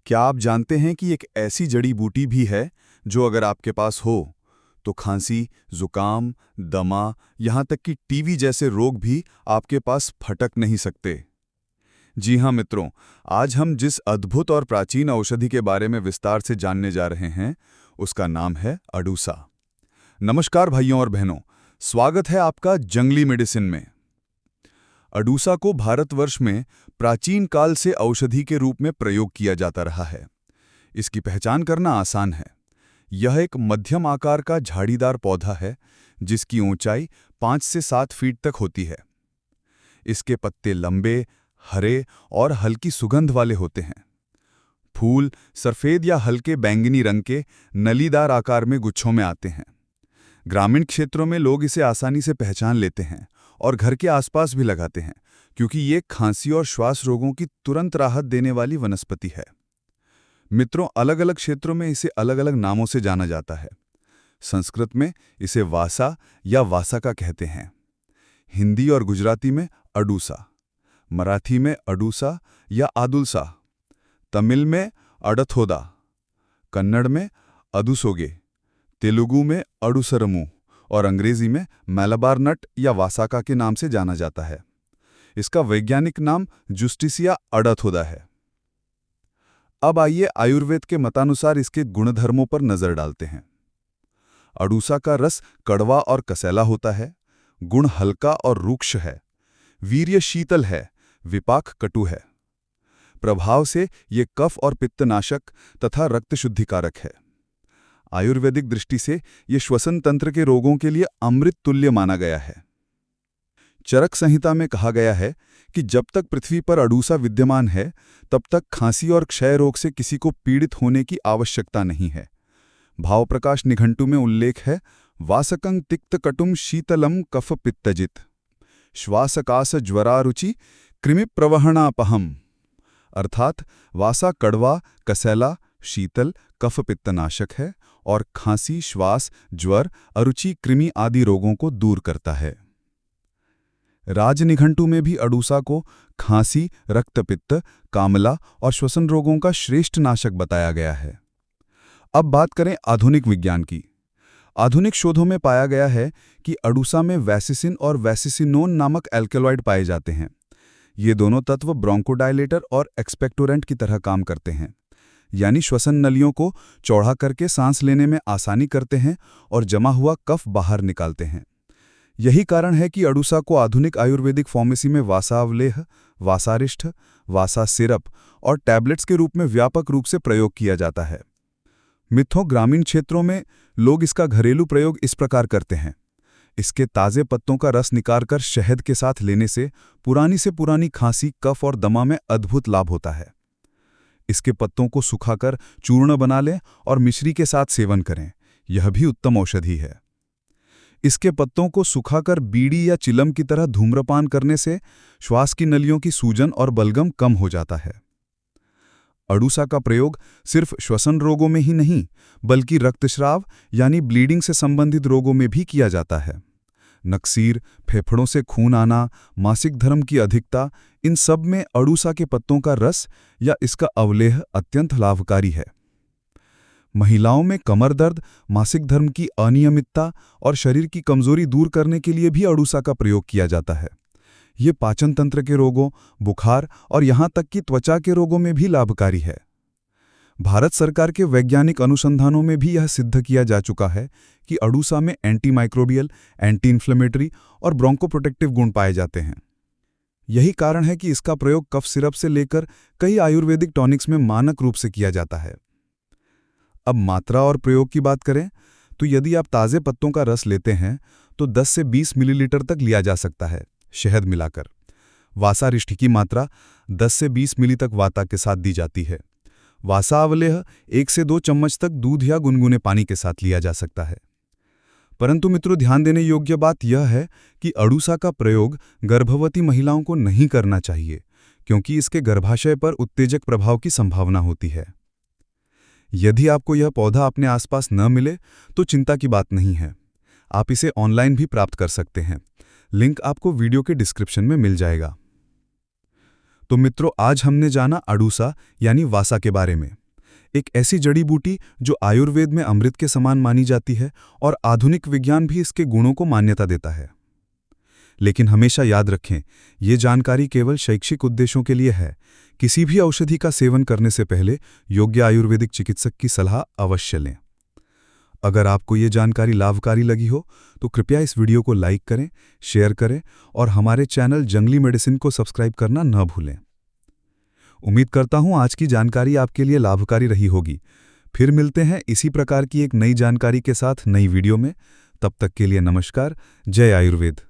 क्या आप जानते हैं कि एक ऐसी जड़ी बूटी भी है जो अगर आपके पास हो तो खांसी, जुकाम, दमा, यहाँ तक कि टीवी जैसे रोग भी आपके पास फटक नहीं सकते। जी हाँ मित्रों, आज हम जिस अद्भुत और प्राचीन औषधि के बारे में विस्तार से जानने जा रहे हैं, उसका नाम है अडुसा। नमस्कार भाइयों और बहनों, स्वागत है आपका जंगली मेडिसिन में। अडुसा को भारतवर्ष में प्राचीन काल से औषधि के रूप में प्रयोग किया जाता रहा है। इसकी पहचान करना आसान है। यह एक मध्यम आकार का झाड़ीदार पौधा है जिसकी ऊंचाई 5 से 7 फीट तक होती है। इसके पत्ते लंबे, हरे और हल्की सुगंध वाले होते हैं। फूल सफेद या हल्के बैंगनी रंग के नलीदार आकार में गुच्छों में आते हैं। ग्रामीण क्षेत्रों में लोग इसे आसानी से पहचान लेते हैं और घर के आसपास भी लगाते हैं क्योंकि ये खांसी और श्वास रोगों की तुरंत राहत देने वाली वनस्पति है। मित्रों, अलग अलग क्षेत्रों में इसे अलग अलग नामों से जाना जाता है। संस्कृत में इसे वासा या वासाका कहते हैं, हिंदी और गुजराती में अडुसा, मराठी में अडुसा या आदुलसा, तमिल में अडथोदा, कन्नड़ में अदुसोगे, तेलुगु में अडुसरमु और अंग्रेजी में मैलाबार नट या वासाका के नाम से जाना जाता है। इसका वैज्ञानिक नाम जुस्टिसिया अडथोदा है। अब आइए आयुर्वेद के मतानुसार इसके गुणधर्मों पर नजर डालते हैं। अडुसा का रस कड़वा और कसैला होता है, गुण हल्का और रूक्ष है, वीर्य शीतल है, विपाक कटु है। प्रभाव से ये कफ और पित्तनाशक तथा रक्त शुद्धिकारक है। आयुर्वेदिक दृष्टि से ये श्वसन तंत्र के रोगों के लिए अमृत तुल्य माना गया है। चरक संहिता में कहा गया है कि जब तक पृथ्वी पर अडुसा विद्यमान है तब तक खांसी और क्षय रोग से किसी को पीड़ित होने की आवश्यकता नहीं है। भावप्रकाश निघंटु में उल्लेख है, वासकं तिक्त कटुम शीतलम कफ पित्तजित श्वासकास ज्वरारुचि कृमि प्रवहणापहम, अर्थात वासा कड़वा, कसैला, शीतल, कफ पित्तनाशक है और खांसी, श्वास, ज्वर, अरुचि, कृमि आदि रोगों को दूर करता है। राजनिघंटु में भी अडुसा को खांसी, रक्तपित्त, कामला और श्वसन रोगों का श्रेष्ठ नाशक बताया गया है। अब बात करें आधुनिक विज्ञान की। आधुनिक शोधों में पाया गया है कि अडुसा में वैसिसिन और वैसिसिनोन नामक एल्केलॉइड पाए जाते हैं। ये दोनों तत्व ब्रोंकोडायलेटर और एक्सपेक्टोरेंट की तरह काम करते हैं, यानी श्वसन नलियों को चौड़ा करके सांस लेने में आसानी करते हैं और जमा हुआ कफ बाहर निकालते हैं। यही कारण है कि अडुसा को आधुनिक आयुर्वेदिक फार्मेसी में वासावलेह, वासारिष्ठ, वासा सिरप और टैबलेट्स के रूप में व्यापक रूप से प्रयोग किया जाता है। मित्रों, ग्रामीण क्षेत्रों में लोग इसका घरेलू प्रयोग इस प्रकार करते हैं। इसके ताज़े पत्तों का रस निकालकर शहद के साथ लेने से पुरानी खांसी, कफ और दमा में अद्भुत लाभ होता है। इसके पत्तों को सुखाकर चूर्ण बना लें और मिश्री के साथ सेवन करें, यह भी उत्तम औषधि है। इसके पत्तों को सुखाकर बीड़ी या चिलम की तरह धूम्रपान करने से श्वास की नलियों की सूजन और बलगम कम हो जाता है। अडुसा का प्रयोग सिर्फ श्वसन रोगों में ही नहीं बल्कि रक्तस्राव यानी ब्लीडिंग से संबंधित रोगों में भी किया जाता है। नक्सीर, फेफड़ों से खून आना, मासिक धर्म की अधिकता, इन सब में अडुसा के पत्तों का रस या इसका अवलेह अत्यंत लाभकारी है। महिलाओं में कमर दर्द, मासिक धर्म की अनियमितता और शरीर की कमजोरी दूर करने के लिए भी अडुसा का प्रयोग किया जाता है। ये पाचन तंत्र के रोगों, बुखार और यहाँ तक कि त्वचा के रोगों में भी लाभकारी है। भारत सरकार के वैज्ञानिक अनुसंधानों में भी यह सिद्ध किया जा चुका है कि अडुसा में एंटीमाइक्रोबियल, एंटी इन्फ्लेमेटरी और ब्रोंकोप्रोटेक्टिव गुण पाए जाते हैं। यही कारण है कि इसका प्रयोग कफ सिरप से लेकर कई आयुर्वेदिक टॉनिक्स में मानक रूप से किया जाता है। अब मात्रा और प्रयोग की बात करें तो यदि आप ताज़े पत्तों का रस लेते हैं तो 10 से 20 मिलीलीटर तक लिया जा सकता है, शहद मिलाकर। वासारिष्ठ की मात्रा 10 से 20 मिली तक वाता के साथ दी जाती है। वासावलेह 1 से 2 चम्मच तक दूध या गुनगुने पानी के साथ लिया जा सकता है। परंतु मित्रों, ध्यान देने योग्य बात यह है कि अडुसा का प्रयोग गर्भवती महिलाओं को नहीं करना चाहिए क्योंकि इसके गर्भाशय पर उत्तेजक प्रभाव की संभावना होती है। यदि आपको यह पौधा अपने आसपास न मिले तो चिंता की बात नहीं है, आप इसे ऑनलाइन भी प्राप्त कर सकते हैं। लिंक आपको वीडियो के डिस्क्रिप्शन में मिल जाएगा। तो मित्रों, आज हमने जाना अडूसा यानी वासा के बारे में। एक ऐसी जड़ी बूटी जो आयुर्वेद में अमृत के समान मानी जाती है और आधुनिक विज्ञान भी इसके गुणों को मान्यता देता है। लेकिन हमेशा याद रखें, ये जानकारी केवल शैक्षिक उद्देश्यों के लिए है। किसी भी औषधि का सेवन करने से पहले योग्य आयुर्वेदिक चिकित्सक की सलाह अवश्य लें। अगर आपको ये जानकारी लाभकारी लगी हो तो कृपया इस वीडियो को लाइक करें, शेयर करें और हमारे चैनल जंगली मेडिसिन को सब्सक्राइब करना न भूलें। उम्मीद करता हूं आज की जानकारी आपके लिए लाभकारी रही होगी। फिर मिलते हैं इसी प्रकार की एक नई जानकारी के साथ नई वीडियो में। तब तक के लिए नमस्कार। जय आयुर्वेद।